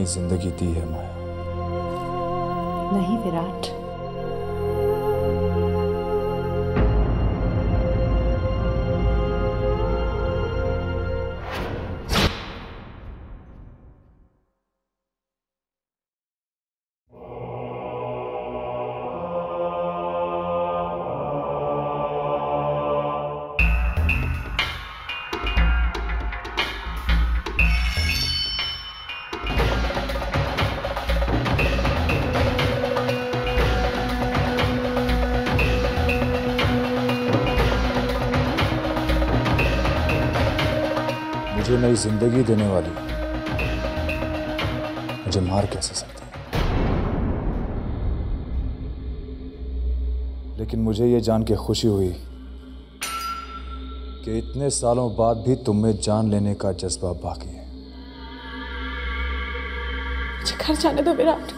नई जिंदगी दी है माया। नहीं विराट, मुझे नई जिंदगी देने वाली मुझे मार कैसे सकती है? लेकिन मुझे ये जान के खुशी हुई कि इतने सालों बाद भी तुम में जान लेने का जज्बा बाकी है। मुझे घर जाने दो विराट,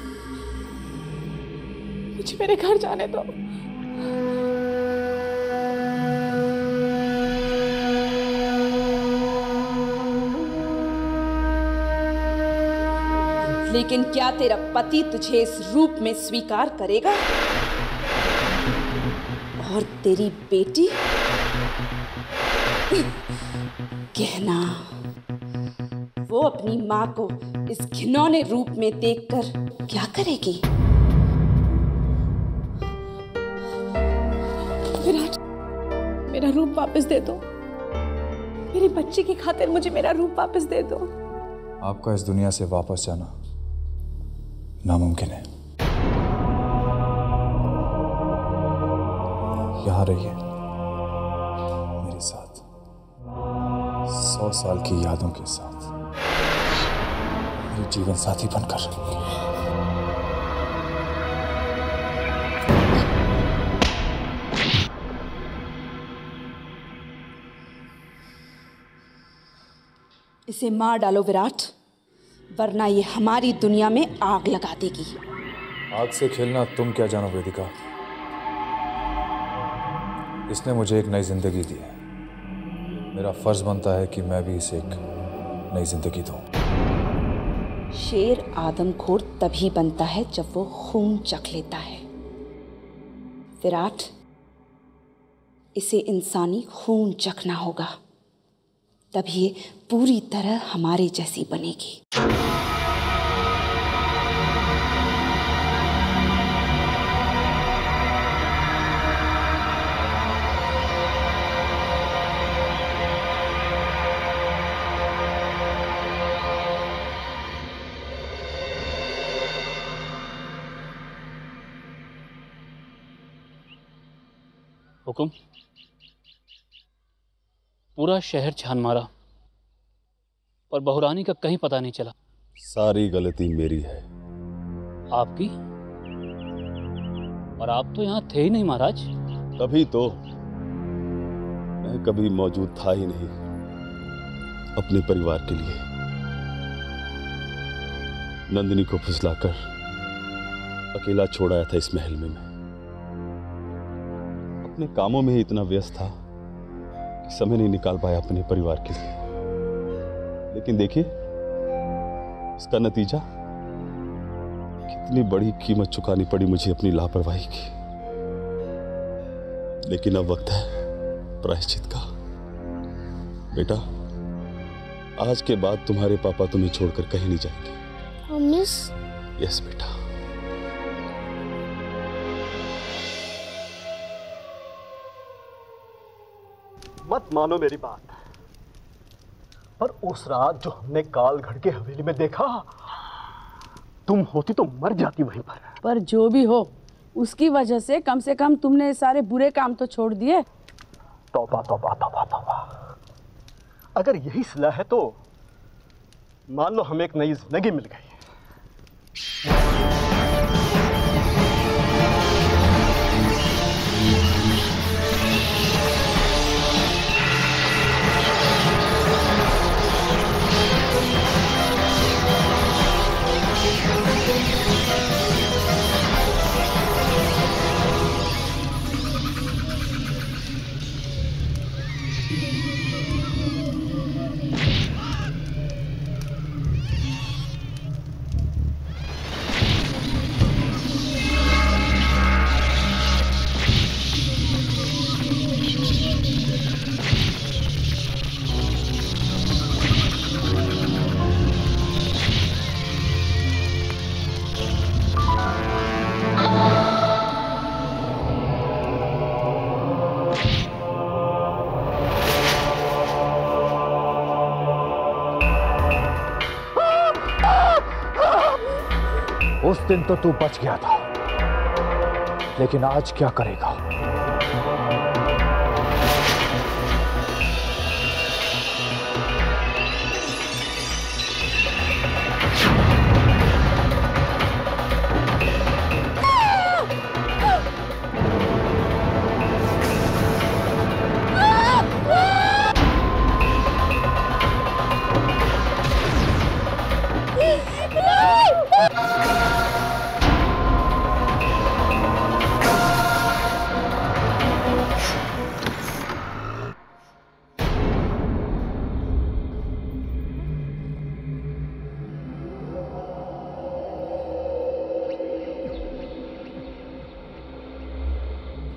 मुझे मेरे घर जाने दो। लेकिन क्या तेरा पति तुझे इस रूप में स्वीकार करेगा? और तेरी बेटी? कहना वो अपनी मां को इस घिनौने रूप में देखकर क्या करेगी? विराट, मेरा रूप वापस दे दो। मेरी बच्ची की खातिर मुझे मेरा रूप वापस दे दो। आपका इस दुनिया से वापस जाना नामुमकिन है। यहाँ रहिए मेरे साथ, 100 साल की यादों के साथ, मेरे जीवन साथी बनकर। इसे मार डालो विराट, वरना ये हमारी दुनिया में आग लगा देगी। आग से खेलना तुम क्या जानो वेदिका। इसने मुझे एक नई जिंदगी दी है, मेरा फर्ज बनता है कि मैं भी इसे एक नई जिंदगी दूं। शेर आदमखोर तभी बनता है जब वो खून चख लेता है। विराट, इसे इंसानी खून चखना होगा, तभी ये पूरी तरह हमारे जैसी बनेगी। हुकुम। पूरा शहर छान मारा पर बहुरानी का कहीं पता नहीं चला। सारी गलती मेरी है। आपकी? और आप तो यहाँ थे ही नहीं महाराज। कभी तो मैं कभी मौजूद था ही नहीं अपने परिवार के लिए। नंदिनी को फुसलाकर अकेला छोड़ आया था इस महल में। मैं अपने कामों में ही इतना व्यस्त था कि समय नहीं निकाल पाया अपने परिवार के लिए। लेकिन देखिए इसका नतीजा, कितनी बड़ी कीमत चुकानी पड़ी मुझे अपनी लापरवाही की। लेकिन अब वक्त है प्रायश्चित का। बेटा, आज के बाद तुम्हारे पापा तुम्हें छोड़कर कहीं नहीं जाएंगे। प्रॉमिस? यस बेटा। मत मानो मेरी बात, पर उस रात जो हमने काल घड़ के हवेली में देखा, तुम होती तो मर जाती वहीं पर। पर जो भी हो, उसकी वजह से कम तुमने सारे बुरे काम तो छोड़ दिए। तौबा तौबा तौबा तौबा। अगर यही सिला है तो मान लो हमें एक नई जिंदगी मिल गई। दिन तो तू बच गया था, लेकिन आज क्या करेगा?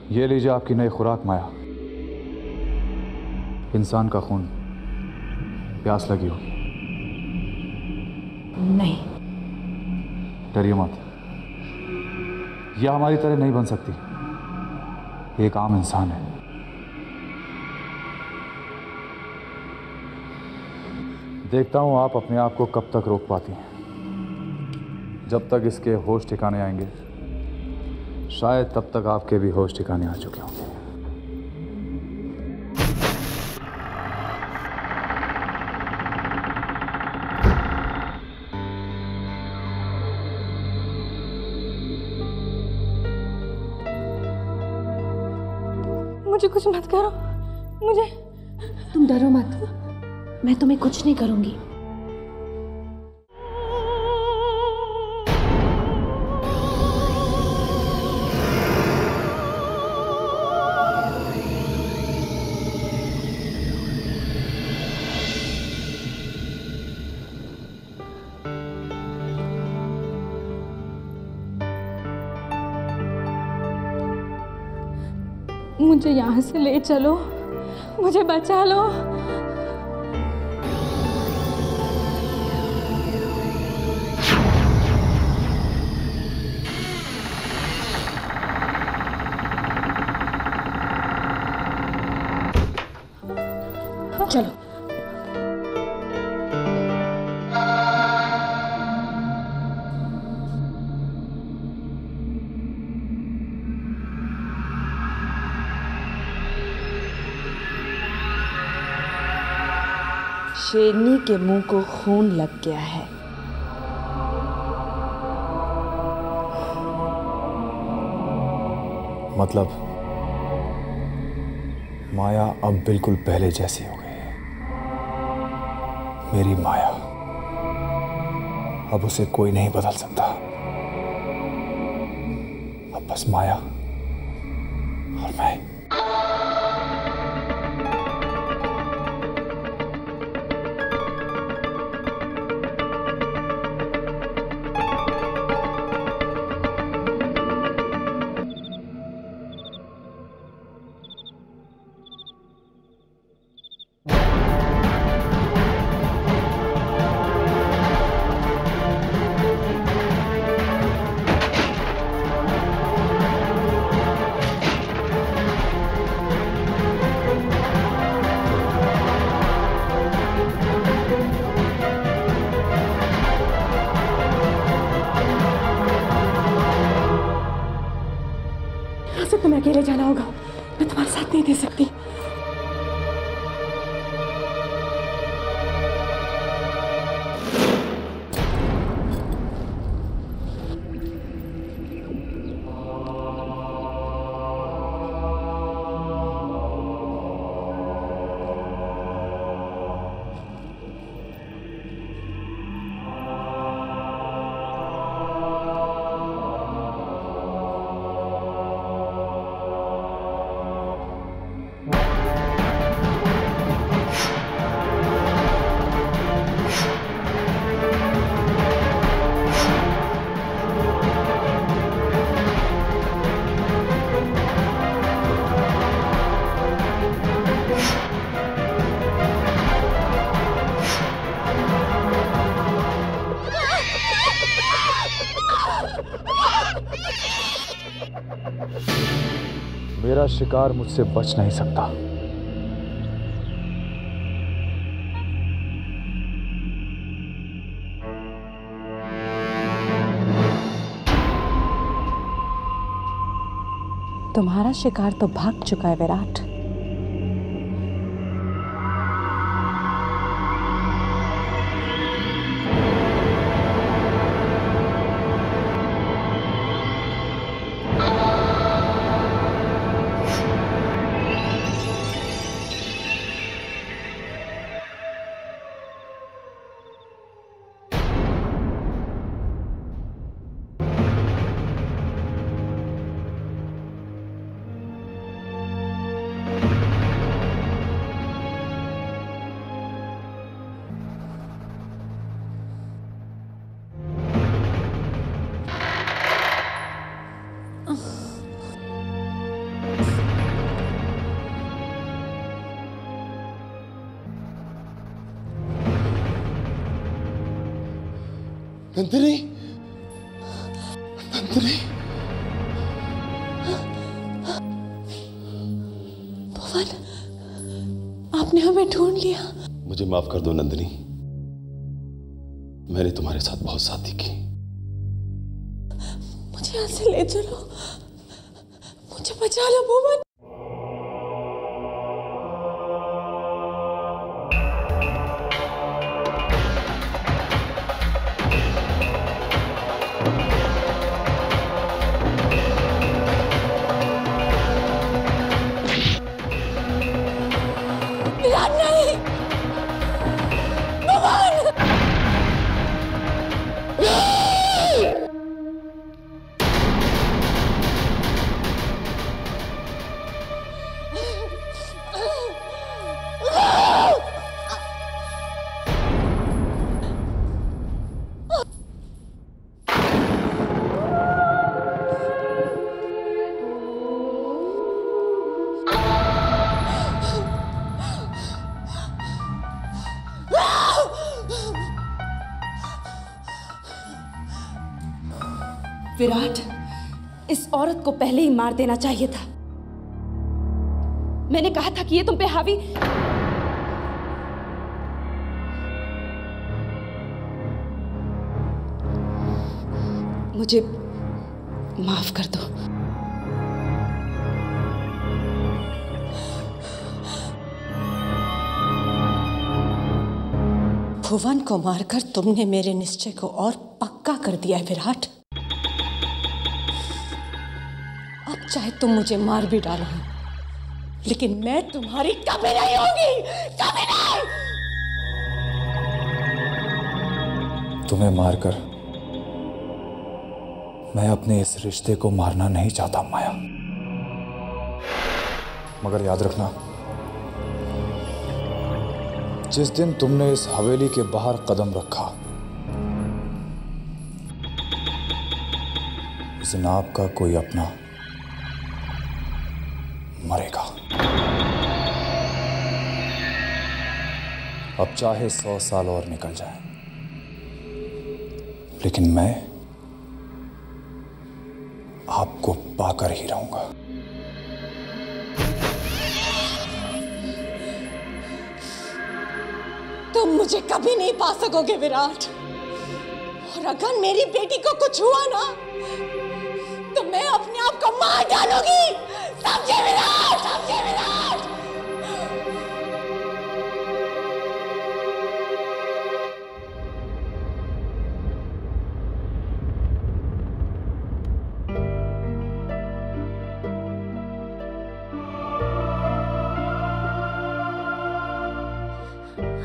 ये लीजिए आपकी नई खुराक माया। इंसान का खून, प्यास लगी हो? नहीं। डरिए मत, यह हमारी तरह नहीं बन सकती। ये एक आम इंसान है। देखता हूं आप अपने आप को कब तक रोक पाती हैं। जब तक इसके होश ठिकाने आएंगे, शायद तब तक आपके भी होश ठिकाने आ चुके होंगे। मुझे कुछ मत करो, मुझे। तुम डरो मत, मैं तुम्हें कुछ नहीं करूंगी। मुझे यहाँ से ले चलो, मुझे बचा लो। चलो। शेरनी के मुंह को खून लग गया है। मतलब माया अब बिल्कुल पहले जैसी हो गई है। मेरी माया, अब उसे कोई नहीं बदल सकता। अब बस माया और मैं। तुम्हें अकेले जाना होगा, मैं तुम्हारा साथ नहीं दे सकती। मेरा शिकार मुझसे बच नहीं सकता। तुम्हारा शिकार तो भाग चुका है विराट। नंदिनी, नंदिनी, भुवन, आपने हमें ढूंढ लिया। मुझे माफ कर दो नंदिनी, मैंने तुम्हारे साथ बहुत शादी की। मुझे यहाँ से ले चलो, मुझे बचा लो भुवन। विराट, इस औरत को पहले ही मार देना चाहिए था। मैंने कहा था कि ये तुम पे हावी। मुझे माफ कर दो। भुवन को मारकर तुमने मेरे निश्चय को और पक्का कर दिया है विराट। अब चाहे तुम मुझे मार भी डालो, लेकिन मैं तुम्हारी कभी नहीं होगी, कभी नहीं। तुम्हें मारकर मैं अपने इस रिश्ते को मारना नहीं चाहता माया, मगर याद रखना, जिस दिन तुमने इस हवेली के बाहर कदम रखा, उस दिन आपका कोई अपना मरेगा। अब चाहे 100 साल और निकल जाए, लेकिन मैं आपको पाकर ही रहूंगा। तुम मुझे कभी नहीं पा सकोगे विराट, और अगर मेरी बेटी को कुछ हुआ ना, तो मैं अपने आप को मार डालूंगी। समझे विराट, समझे विराट।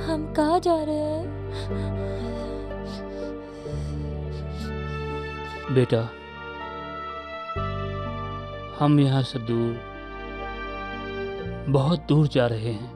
हम कहाँ जा रहे हैं? बेटा, हम यहाँ से दूर, बहुत दूर जा रहे हैं।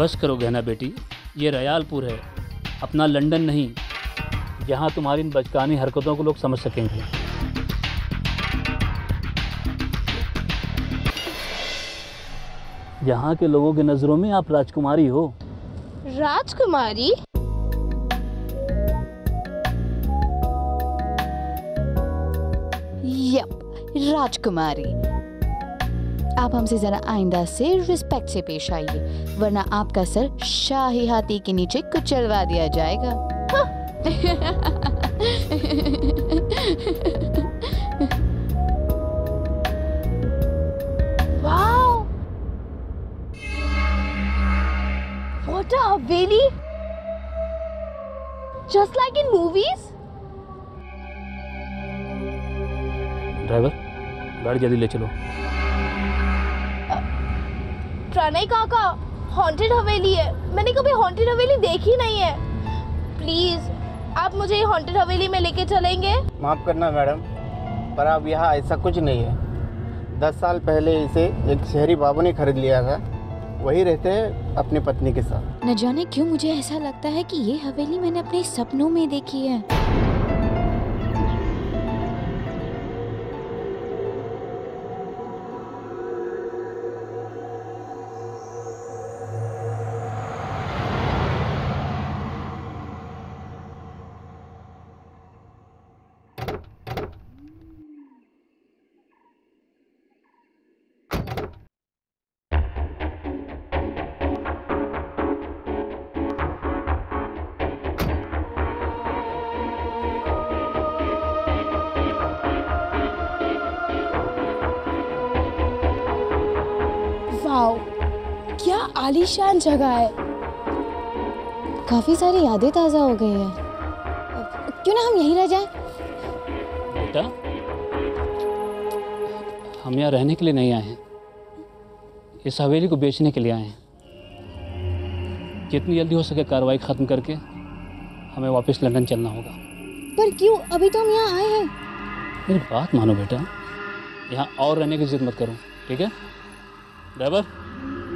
बस करो गहना बेटी, ये रयालपुर है, अपना लंदन नहीं, जहाँ तुम्हारी इन बचकानी हरकतों को लोग समझ सकेंगे। यहाँ के लोगों की नज़रों में आप राजकुमारी हो। राजकुमारी? यप, राजकुमारी। आप हमसे जरा आइंदा से रिस्पेक्ट से पेश आइए, वरना आपका सर शाही हाथी के नीचे कुचलवा दिया जाएगा। Wow, what a Haveli, just like in movies. Driver, गाड़ी जल्दी ले चलो। प्रणय काका, हॉन्टेड हवेली है, मैंने कभी हॉन्टेड हवेली देखी नहीं है। प्लीज आप मुझे ये हॉन्टेड हवेली में लेके चलेंगे? माफ करना मैडम, पर अब यहाँ ऐसा कुछ नहीं है। 10 साल पहले इसे एक शहरी बाबू ने खरीद लिया था, वही रहते हैं अपनी पत्नी के साथ। न जाने क्यों मुझे ऐसा लगता है कि ये हवेली मैंने अपने सपनों में देखी है। वाओ, क्या आलीशान जगह है। काफी सारी यादें ताजा हो गई है। क्यों ना हम यहीं रह जाएं? बेटा, हम यहाँ रहने के लिए नहीं आए हैं, इस हवेली को बेचने के लिए आए हैं। जितनी जल्दी हो सके कार्रवाई खत्म करके हमें वापस लंदन चलना होगा। पर क्यों? अभी तो हम यहाँ आए हैं। मेरी बात मानो बेटा, यहाँ और रहने की जिद मत करो, ठीक है? ड्राइवर,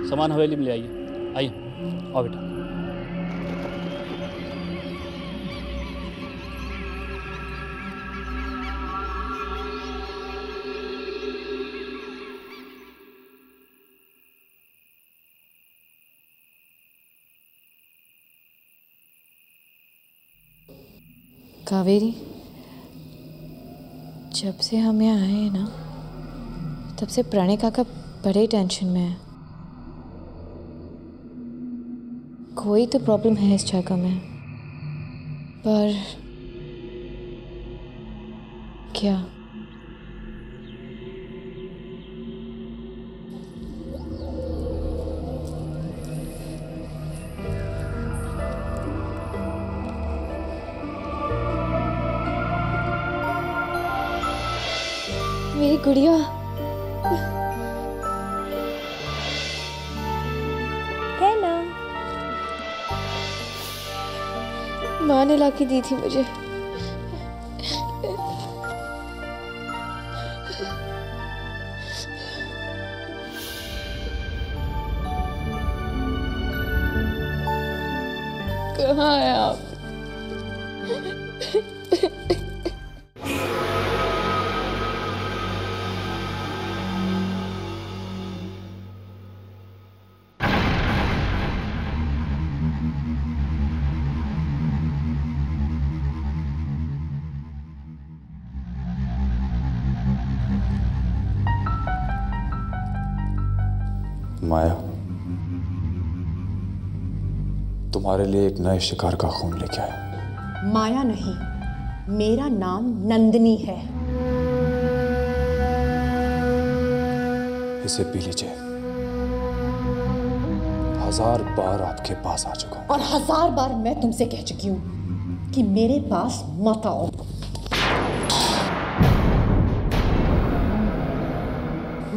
सामान हवेली में ले आइए। आइए, आओ बेटा। कावेरी, जब से हम यहाँ आए हैं ना, तब से प्रणय काका बड़े टेंशन में है। कोई तो प्रॉब्लम है इस जगह में, पर क्या? मेरी गुड़िया, हेलो। माँ ने लाके दी थी मुझे। कहाँ है आप? माया, तुम्हारे लिए एक नए शिकार का खून लेके आया। माया नहीं, मेरा नाम नंदिनी है। इसे पी लीजिए। 1000 बार आपके पास आ चुका हूं। और 1000 बार मैं तुमसे कह चुकी हूं कि मेरे पास मत आओ।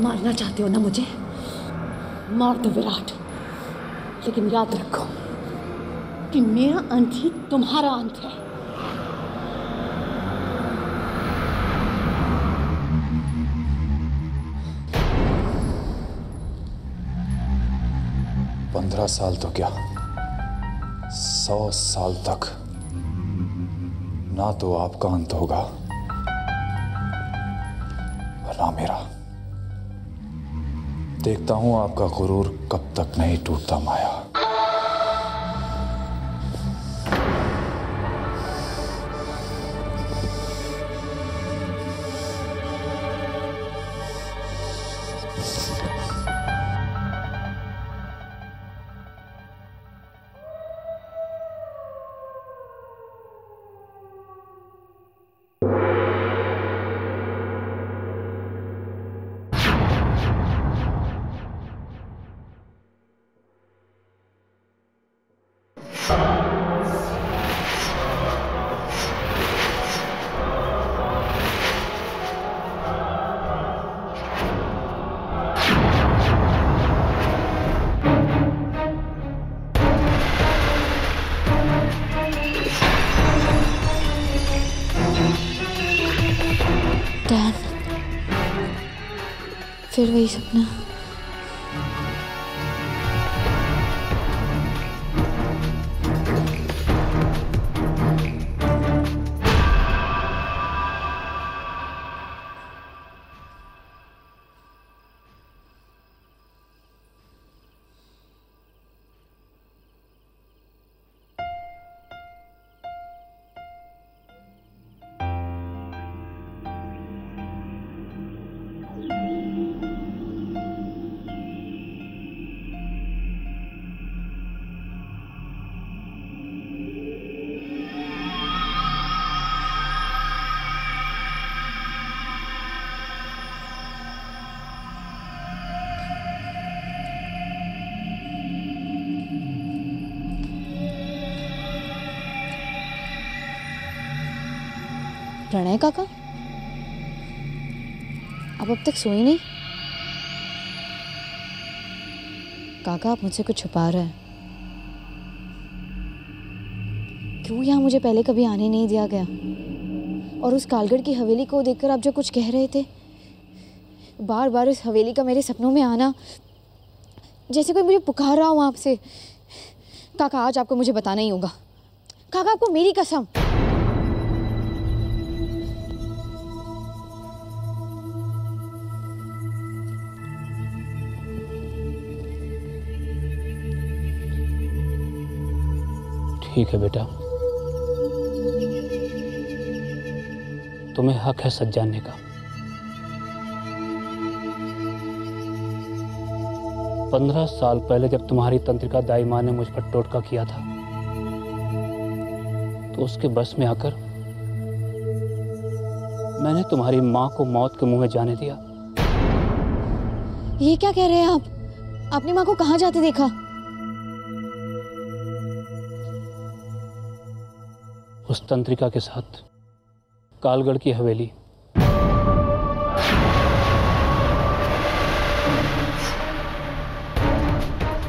मारना चाहते हो ना मुझे? मार दो विराट, लेकिन याद रखो कि मेरा अंत ही तुम्हारा अंत है। 15 साल तो क्या, 100 साल तक ना तो आपका अंत होगा और ना मेरा। देखता हूं आपका गुरूर कब तक नहीं टूटता माया। फिर वही सपना। प्रणय काका, अब तक सोई नहीं? काका आप मुझसे कुछ छुपा रहे हैं। क्यों यहाँ मुझे पहले कभी आने नहीं दिया गया? और उस कालगढ़ की हवेली को देखकर आप जो कुछ कह रहे थे, बार बार उस हवेली का मेरे सपनों में आना, जैसे कोई मुझे पुकार रहा हो आपसे। काका आज आपको मुझे बताना ही होगा। काका आपको मेरी कसम। ठीक है बेटा, तुम्हें हक है सच जानने का। 15 साल पहले जब तुम्हारी तंत्रिका दाई माँ ने मुझ पर टोटका किया था, तो उसके बस में आकर मैंने तुम्हारी माँ को मौत के मुंह में जाने दिया। ये क्या कह रहे हैं आप? आपने माँ को कहाँ जाते देखा? उस तंत्रिका के साथ कालगढ़ की हवेली।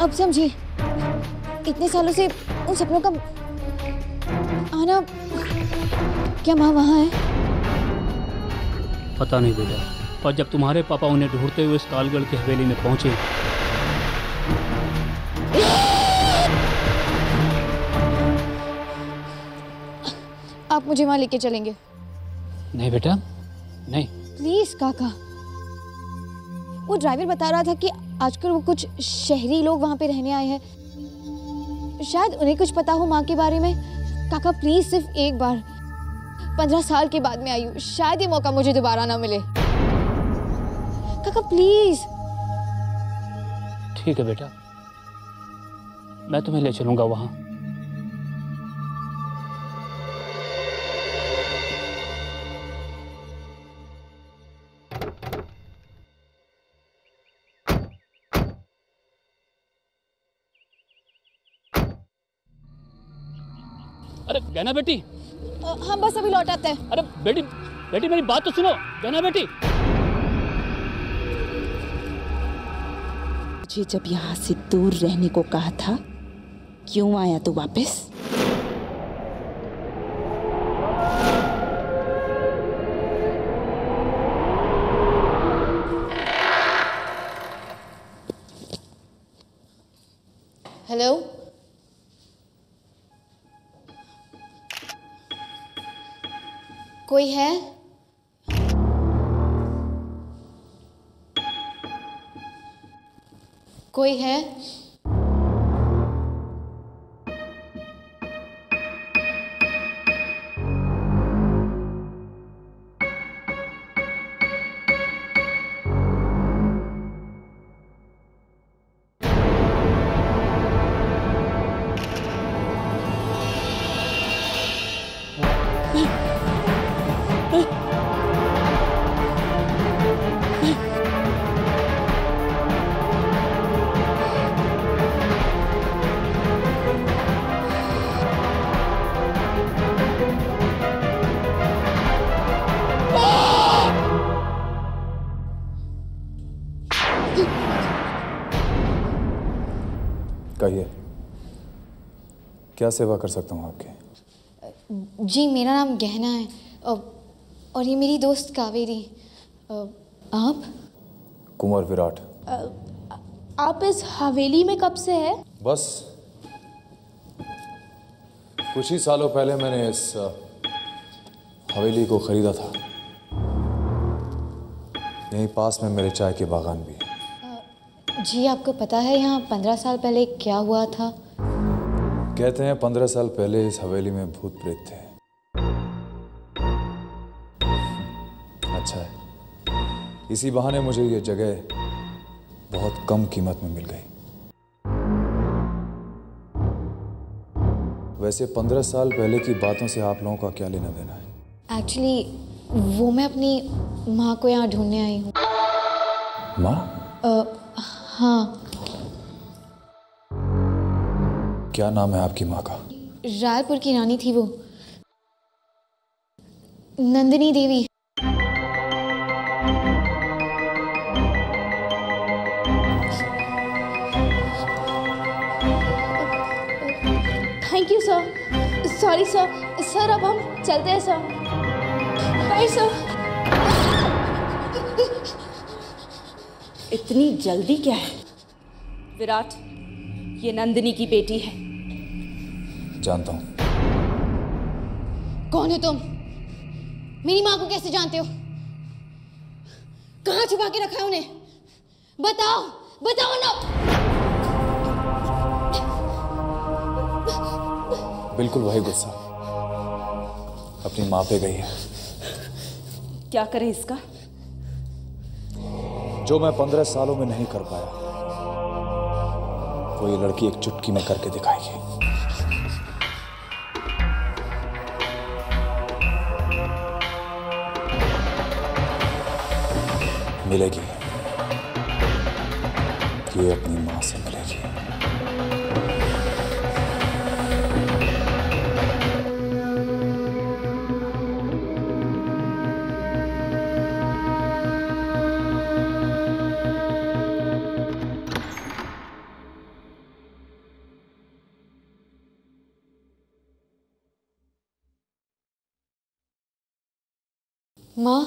अब समझी, इतने सालों से उन सपनों का आना। क्या माँ वहाँ है? पता नहीं बेटा, पर जब तुम्हारे पापा उन्हें ढूंढते हुए इस कालगढ़ की हवेली में पहुंचे, आप मुझे वहां लेके चलेंगे? नहीं बेटा, नहीं। प्लीज काका। वो ड्राइवर बता रहा था कि आजकल वो कुछ शहरी लोग वहां पे रहने आए हैं, शायद उन्हें कुछ पता हो माँ के बारे में। काका प्लीज, सिर्फ एक बार। 15 साल के बाद मैं आई हूँ, शायद ये मौका मुझे दोबारा ना मिले। काका प्लीज। ठीक है बेटा, मैं तुम्हें ले चलूंगा वहां। अरे गहना बेटी। हम बस अभी लौट आते हैं। अरे बेटी, बेटी मेरी बात तो सुनो। गहना बेटी, मुझे जब यहाँ से दूर रहने को कहा था, क्यों आया तू वापस? कोई है? कोई है? कहिए, क्या सेवा कर सकता हूँ आपकी? जी मेरा नाम गहना है और ये मेरी दोस्त कावेरी। आप? कुंवर विराट। आप इस हवेली में कब से है? बस कुछ ही सालों पहले मैंने इस हवेली को खरीदा था। यहीं पास में मेरे चाय के बागान भी है। जी आपको पता है यहाँ 15 साल पहले क्या हुआ था? कहते हैं 15 साल पहले इस हवेली में भूत प्रेत थे। अच्छा है, इसी बहाने मुझे ये जगह बहुत कम कीमत में मिल गई। वैसे 15 साल पहले की बातों से आप लोगों का क्या लेना देना है? एक्चुअली वो मैं अपनी माँ को यहाँ ढूंढने आई हूँ। माँ? हाँ। क्या नाम है आपकी माँ का? रायपुर की रानी थी वो, Nandini Devi. Thank you sir. Sorry sir. Sir अब हम चलते हैं सर। Bye sir. इतनी जल्दी क्या है? विराट, ये नंदिनी की बेटी है। जानता हूँ। कौन है तुम? मेरी माँ को कैसे जानते हो? कहाँ छुपा के रखा है उन्हें? बताओ, बताओ ना। बिल्कुल वही गुस्सा अपनी माँ पे गई है। क्या करे इसका? जो मैं 15 सालों में नहीं कर पाया, वो ये लड़की एक चुटकी में करके दिखाएगी। मिलेगी, ये अपनी माँ से मिलेगी। माँ?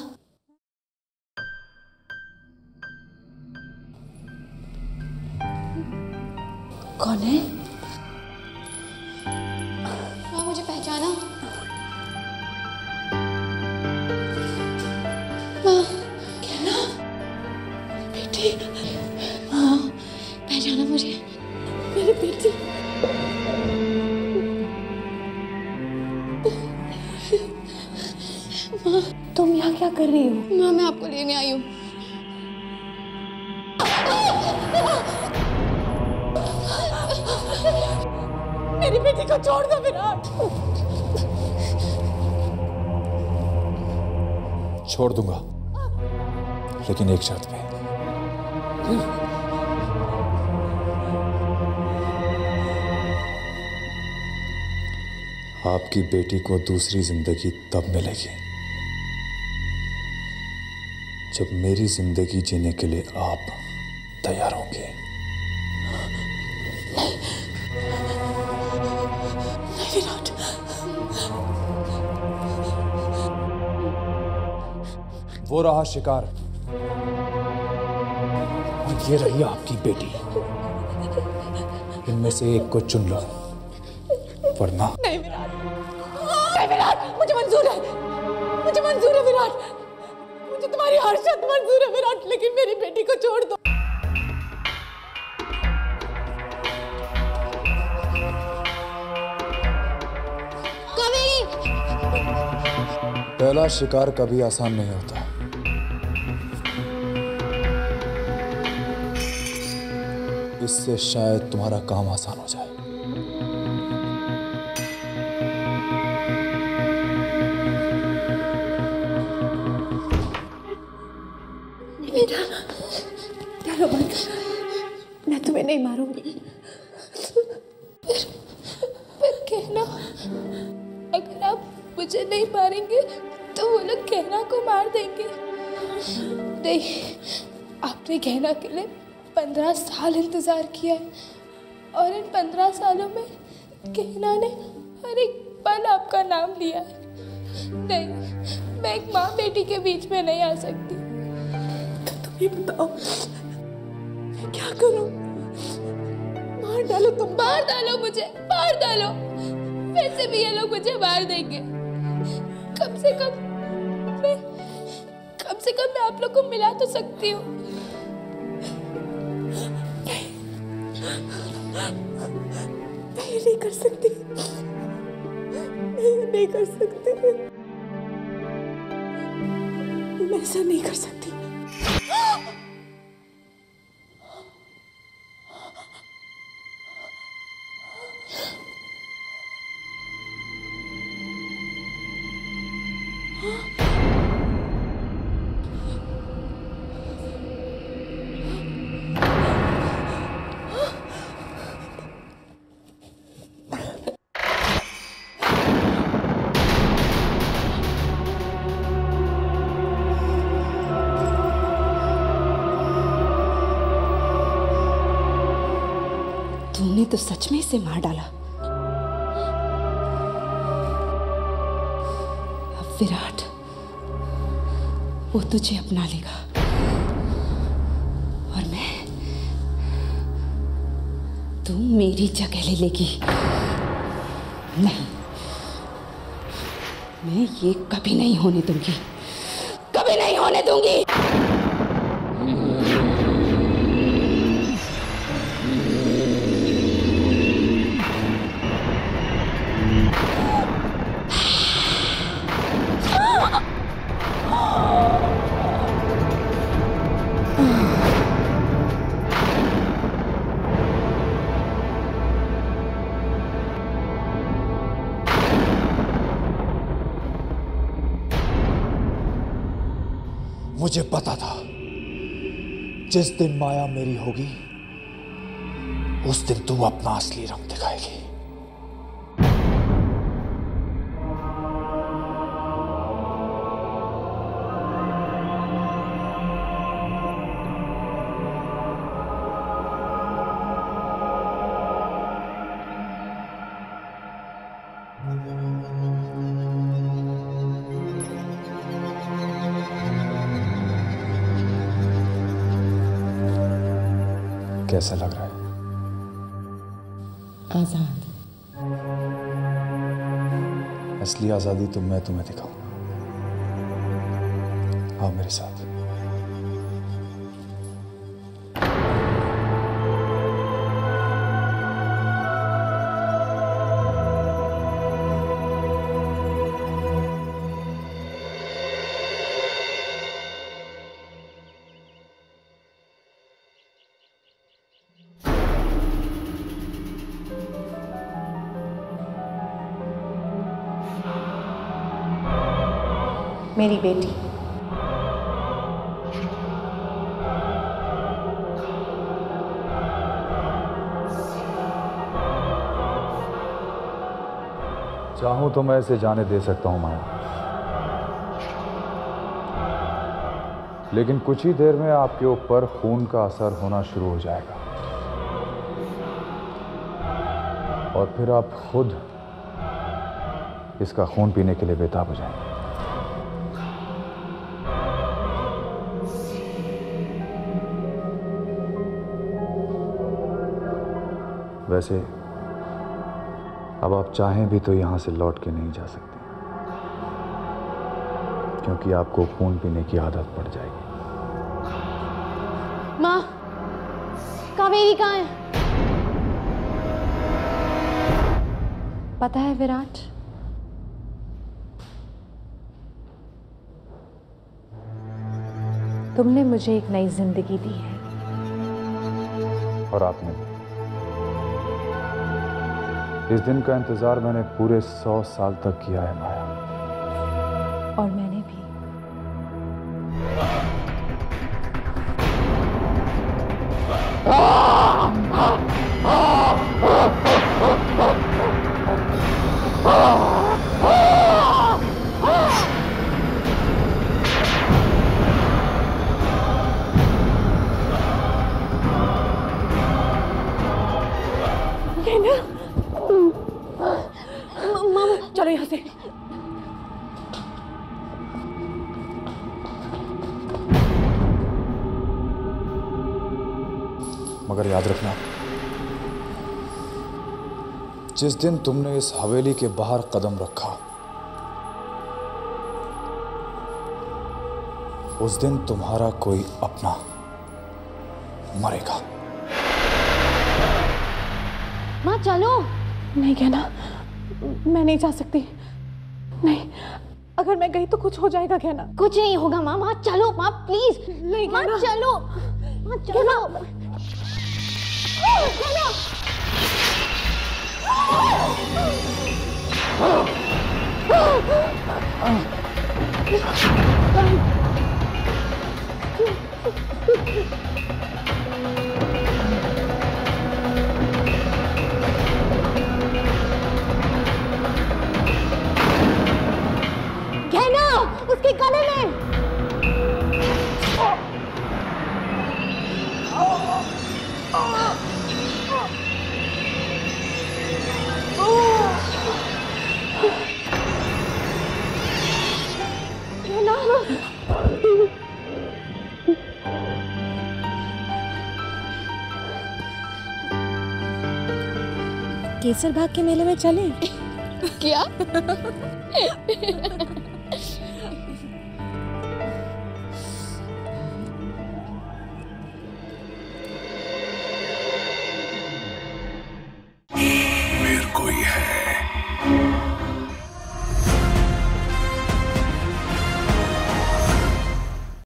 कौन है? माँ मुझे पहचाना? माँ? कहना बेटी। माँ पहचाना मुझे? मेरी बेटी। माँ तुम यहाँ क्या कर रही हो? माँ मैं आपको लेने आई हूँ। मेरी बेटी को छोड़ दो विराट। छोड़ दूंगा, लेकिन एक शर्त पे। आपकी बेटी को दूसरी जिंदगी तब मिलेगी जब मेरी जिंदगी जीने के लिए आप तैयार होंगे। नहीं विराट। वो रहा शिकार और ये रही आपकी बेटी। इनमें से एक को चुन लो, वरना नहीं विराट, नहीं विराट, मुझे मंजूर है। मुझे मंजूर है विराट, मुझे तुम्हारी हर शर्त मंजूर है विराट, लेकिन मेरी बेटी को छोड़ दो। पहला शिकार कभी आसान नहीं होता। इससे शायद तुम्हारा काम आसान हो जाए। बेटा, डरो मत, मैं तुम्हें नहीं मारूंगी। पर कहना, अगर आप मुझे नहीं मारेंगे तो वो लोग कहना को मार देंगे। नहीं, आपने कहना के लिए 15 साल इंतजार किया है और इन 15 सालों में कहना ने हर एक पल आपका नाम लिया है। नहीं, मैं एक माँ बेटी के बीच में नहीं आ सकती। ये बताओ मैं क्या करूं? मार डालो तुम, मार डालो मुझे, मार डालो। वैसे भी ये लोग मुझे मार देंगे। कम से कम मैं आप लोग को मिला तो सकती हूँ। नहीं कर सकती, नहीं कर सकती, मैं ऐसा नहीं कर सकती। तुमने तो सच में इसे मार डाला। अब विराट, वो तुझे अपना लेगा और तू मेरी जगह ले लेगी। नहीं, मैं ये कभी नहीं होने दूंगी, कभी नहीं होने दूंगी। मुझे पता था जिस दिन माया मेरी होगी उस दिन तू अपना असली रंग दिखाएगी। कैसा लग रहा है? आजाद। असली आजादी तो मैं तुम्हें दिखाऊंगा। आओ मेरे साथ। मेरी बेटी चाहूं तो मैं इसे जाने दे सकता हूं माया, लेकिन कुछ ही देर में आपके ऊपर खून का असर होना शुरू हो जाएगा और फिर आप खुद इसका खून पीने के लिए बेताब हो जाएंगे। वैसे अब आप चाहें भी तो यहां से लौट के नहीं जा सकते। क्योंकि आपको खून पीने की आदत पड़ जाएगी। माँ, कावेरी कहाँ है? पता है विराट, तुमने मुझे एक नई जिंदगी दी है। और आपने भी। इस दिन का इंतजार मैंने पूरे 100 साल तक किया है माया। और मैंने भी। मामा, चलो यहाँ से। मगर याद रखना, जिस दिन तुमने इस हवेली के बाहर कदम रखा, उस दिन तुम्हारा कोई अपना मरेगा। माँ चलो। नहीं कहना, मैं नहीं जा सकती। नहीं, अगर मैं गई तो कुछ हो जाएगा कहना। कुछ नहीं होगा माँ, माँ चलो माँ प्लीज। नहीं माँ कहना। चलो, माँ चलो। कहना, उसके गले में। केसर बाग के मेले में चले क्या?